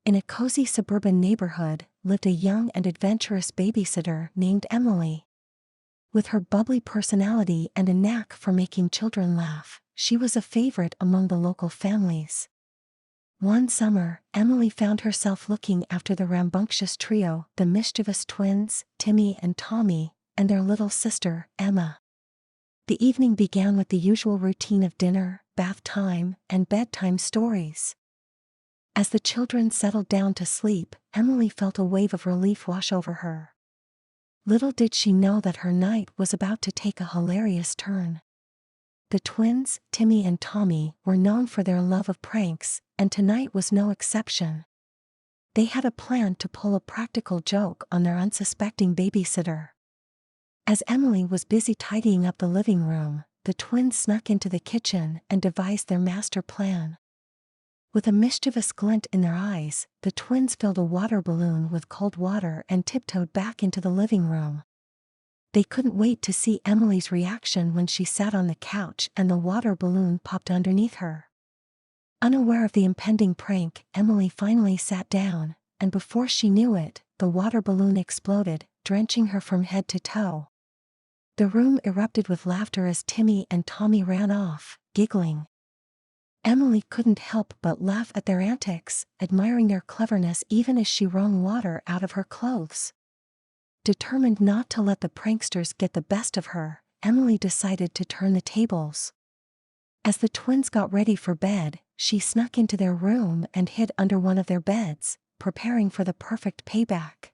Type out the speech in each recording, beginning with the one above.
In a cozy suburban neighborhood lived a young and adventurous babysitter named Emily. With her bubbly personality and a knack for making children laugh, she was a favorite among the local families. One summer, Emily found herself looking after the rambunctious trio, the Mischievous twins, Timmy and Tommy, and their little sister, Emma. The evening began with the usual routine of dinner, bath time, and bedtime stories. As the children settled down to sleep, Emily felt a wave of relief wash over her. Little did she know that her night was about to take a hilarious turn. The twins, Timmy and Tommy, were known for their love of pranks, and tonight was no exception. They had a plan to pull a practical joke on their unsuspecting babysitter. As Emily was busy tidying up the living room, the twins snuck into the kitchen and devised their master plan. With a mischievous glint in their eyes, the twins filled a water balloon with cold water and tiptoed back into the living room. They couldn't wait to see Emily's reaction when she sat on the couch and the water balloon popped underneath her. Unaware of the impending prank, Emily finally sat down, and before she knew it, the water balloon exploded, drenching her from head to toe. The room erupted with laughter as Timmy and Tommy ran off, giggling. Emily couldn't help but laugh at their antics, admiring their cleverness even as she wrung water out of her clothes. Determined not to let the pranksters get the best of her, Emily decided to turn the tables. As the twins got ready for bed, she snuck into their room and hid under one of their beds, preparing for the perfect payback.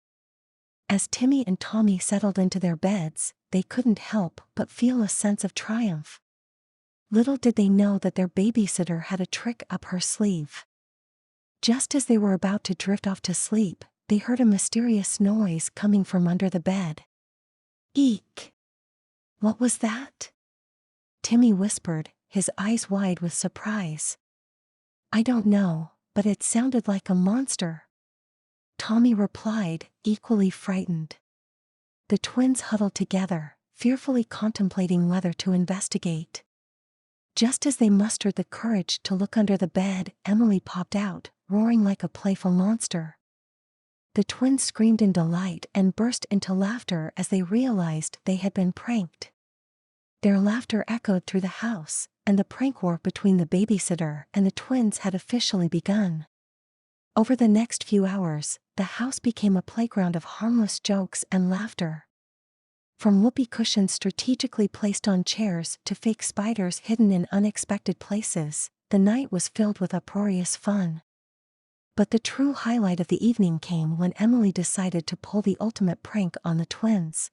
As Timmy and Tommy settled into their beds, they couldn't help but feel a sense of triumph. Little did they know that their babysitter had a trick up her sleeve. Just as they were about to drift off to sleep, they heard a mysterious noise coming from under the bed. "Eek! What was that?" Timmy whispered, his eyes wide with surprise. "I don't know, but it sounded like a monster," Tommy replied, equally frightened. The twins huddled together, fearfully contemplating whether to investigate. Just as they mustered the courage to look under the bed, Emily popped out, roaring like a playful monster. The twins screamed in delight and burst into laughter as they realized they had been pranked. Their laughter echoed through the house, and the prank war between the babysitter and the twins had officially begun. Over the next few hours, the house became a playground of harmless jokes and laughter. From whoopee cushions strategically placed on chairs to fake spiders hidden in unexpected places, the night was filled with uproarious fun. But the true highlight of the evening came when Emily decided to pull the ultimate prank on the twins.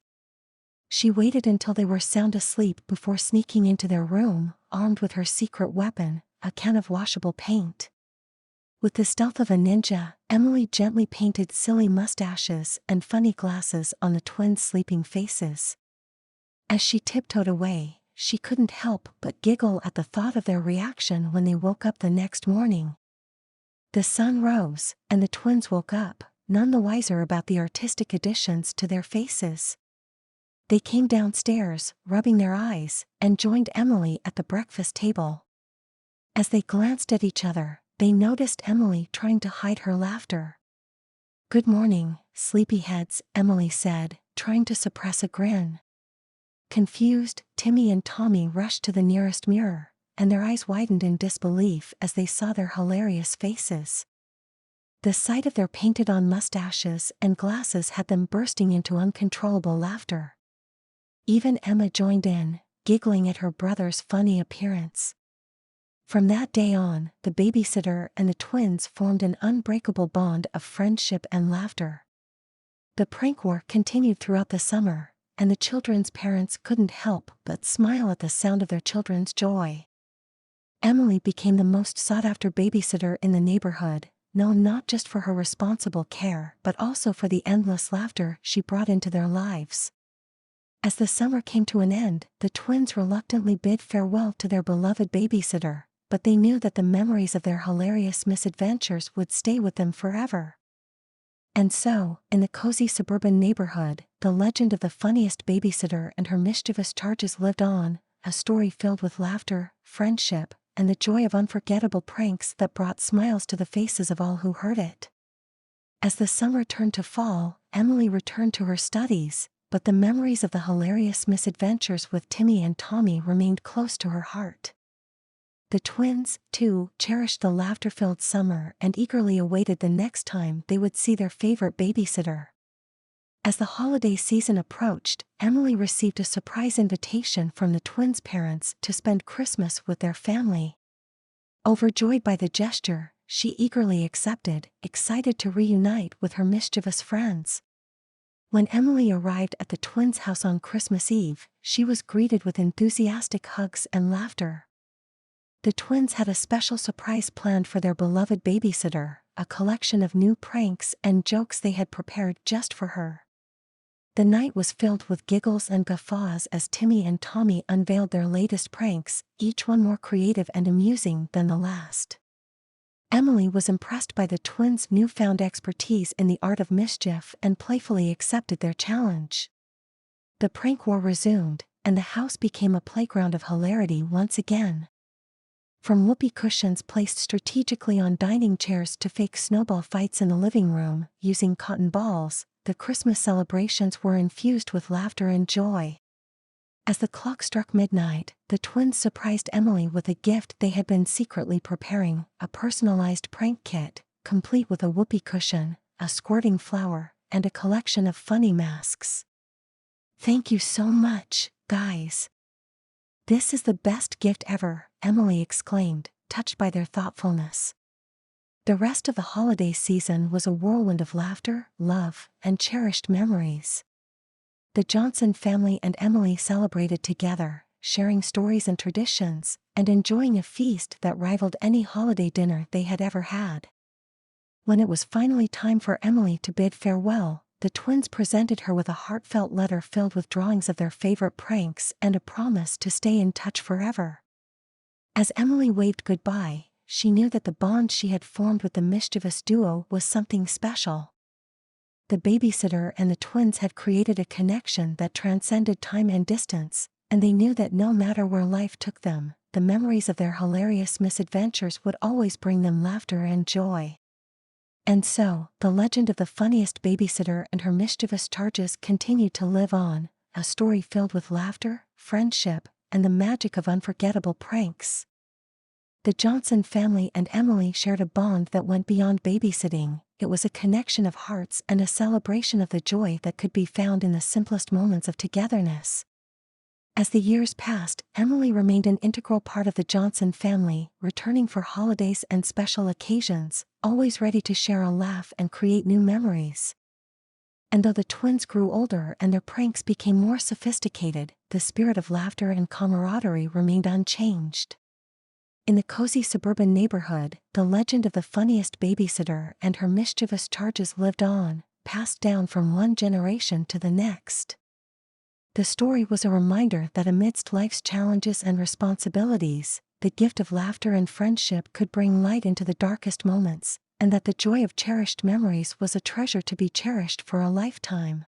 She waited until they were sound asleep before sneaking into their room, armed with her secret weapon, a can of washable paint. With the stealth of a ninja, Emily gently painted silly mustaches and funny glasses on the twins' sleeping faces. As she tiptoed away, she couldn't help but giggle at the thought of their reaction when they woke up the next morning. The sun rose, and the twins woke up, none the wiser about the artistic additions to their faces. They came downstairs, rubbing their eyes, and joined Emily at the breakfast table. As they glanced at each other, they noticed Emily trying to hide her laughter. "Good morning, sleepyheads," Emily said, trying to suppress a grin. Confused, Timmy and Tommy rushed to the nearest mirror, and their eyes widened in disbelief as they saw their hilarious faces. The sight of their painted-on mustaches and glasses had them bursting into uncontrollable laughter. Even Emma joined in, giggling at her brother's funny appearance. From that day on, the babysitter and the twins formed an unbreakable bond of friendship and laughter. The prank war continued throughout the summer, and the children's parents couldn't help but smile at the sound of their children's joy. Emily became the most sought-after babysitter in the neighborhood, known not just for her responsible care but also for the endless laughter she brought into their lives. As the summer came to an end, the twins reluctantly bid farewell to their beloved babysitter, but they knew that the memories of their hilarious misadventures would stay with them forever. And so, in the cozy suburban neighborhood, the legend of the funniest babysitter and her mischievous charges lived on, a story filled with laughter, friendship, and the joy of unforgettable pranks that brought smiles to the faces of all who heard it. As the summer turned to fall, Emily returned to her studies, but the memories of the hilarious misadventures with Timmy and Tommy remained close to her heart. The twins, too, cherished the laughter-filled summer and eagerly awaited the next time they would see their favorite babysitter. As the holiday season approached, Emily received a surprise invitation from the twins' parents to spend Christmas with their family. Overjoyed by the gesture, she eagerly accepted, excited to reunite with her mischievous friends. When Emily arrived at the twins' house on Christmas Eve, she was greeted with enthusiastic hugs and laughter. The twins had a special surprise planned for their beloved babysitter, a collection of new pranks and jokes they had prepared just for her. The night was filled with giggles and guffaws as Timmy and Tommy unveiled their latest pranks, each one more creative and amusing than the last. Emily was impressed by the twins' newfound expertise in the art of mischief and playfully accepted their challenge. The prank war resumed, and the house became a playground of hilarity once again. From whoopee cushions placed strategically on dining chairs to fake snowball fights in the living room, using cotton balls, the Christmas celebrations were infused with laughter and joy. As the clock struck midnight, the twins surprised Emily with a gift they had been secretly preparing, a personalized prank kit, complete with a whoopee cushion, a squirting flower, and a collection of funny masks. "Thank you so much, guys. This is the best gift ever," Emily exclaimed, touched by their thoughtfulness. The rest of the holiday season was a whirlwind of laughter, love, and cherished memories. The Johnson family and Emily celebrated together, sharing stories and traditions, and enjoying a feast that rivaled any holiday dinner they had ever had. When it was finally time for Emily to bid farewell, the twins presented her with a heartfelt letter filled with drawings of their favorite pranks and a promise to stay in touch forever. As Emily waved goodbye, she knew that the bond she had formed with the mischievous duo was something special. The babysitter and the twins had created a connection that transcended time and distance, and they knew that no matter where life took them, the memories of their hilarious misadventures would always bring them laughter and joy. And so, the legend of the funniest babysitter and her mischievous charges continued to live on, a story filled with laughter, friendship, and the magic of unforgettable pranks. The Johnson family and Emily shared a bond that went beyond babysitting. It was a connection of hearts and a celebration of the joy that could be found in the simplest moments of togetherness. As the years passed, Emily remained an integral part of the Johnson family, returning for holidays and special occasions, always ready to share a laugh and create new memories. And though the twins grew older and their pranks became more sophisticated, the spirit of laughter and camaraderie remained unchanged. In the cozy suburban neighborhood, the legend of the funniest babysitter and her mischievous charges lived on, passed down from one generation to the next. The story was a reminder that amidst life's challenges and responsibilities, the gift of laughter and friendship could bring light into the darkest moments, and that the joy of cherished memories was a treasure to be cherished for a lifetime.